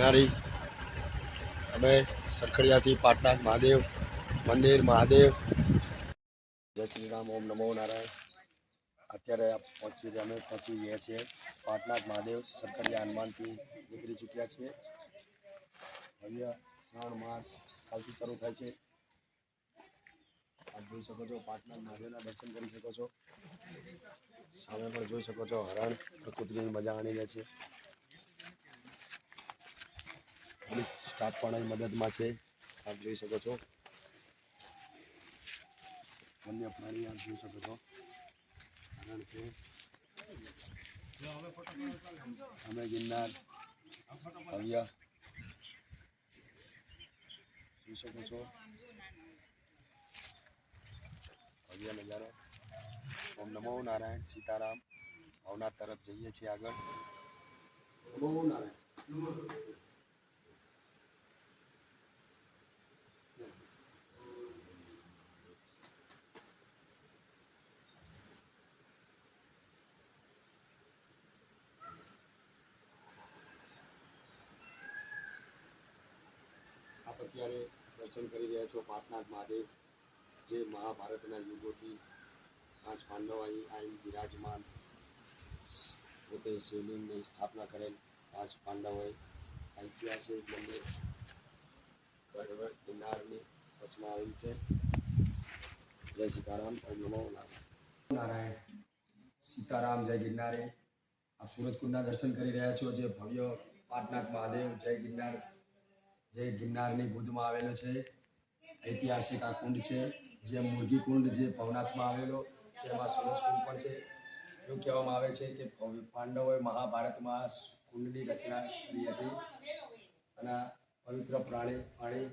ગિરનારી અમે સરખડિયાથી પાટનાથ મહાદેવ મંદિર મહાદેવ જય શ્રી રામ ઓમ નમો નારાયણ। અત્યારે અમે પહોંચી ગયા છીએ પાટનાથ મહાદેવ સરખડિયા હનુમાનથી નીકળી ચૂક્યા છીએ। ભવ્ય શ્રાવણ માસ કાલથી શરૂ થાય છે। આપ જોઈ શકો છો પાટનાથ મહાદેવના દર્શન કરી શકો છો। સામે પણ જોઈ શકો છો હરણ પ્રકૃતિની મજા આની લે છે। પોલીસ સ્ટાફ પણ અહીં મદદમાં છે। આપ જોઈ શકો છો વન્ય પ્રાણી આપ જોઈ શકો છો હરણ છે। અમે ગિરનાર ભવ્ય જોઈ શકો છો ભવ્ય નજારો। ઓમ નમો નારાયણ સીતારામ ભવનાથ તરફ જઈએ છીએ આગળ। નમો નારાયણ। આપ અત્યારે દર્શન કરી રહ્યા છો પાટનાથ મહાદેવ, જે મહાભારતના યુગોથી 5 પાંડવો અહીં બિરાજમાન પોતે શિવલિંગની સ્થાપના કરેલ 5 પાંડવોએ ઐતિહાસિક મંદિર ગિરનારની વચમાં આવેલ છે। જય સીતારામ ઓમ નમો નારાયણ સીતારામ જય ગિરનારી। આપ સૂરજકુંડના દર્શન કરી રહ્યા છો, જે ભવ્ય પાટનાથ મહાદેવ જય ગિરનારની ગોદમાં આવેલો છે। ઐતિહાસિક આ કુંડ છે, જે મુરગી કુંડ જે ભવનાથમાં આવેલો તેમાં સૂરજકુંડ પણ છે। એવું કહેવામાં આવે છે કે પાંડવોએ મહાભારતમાં કુંડની રચના કરી હતી અને પવિત્ર પાણી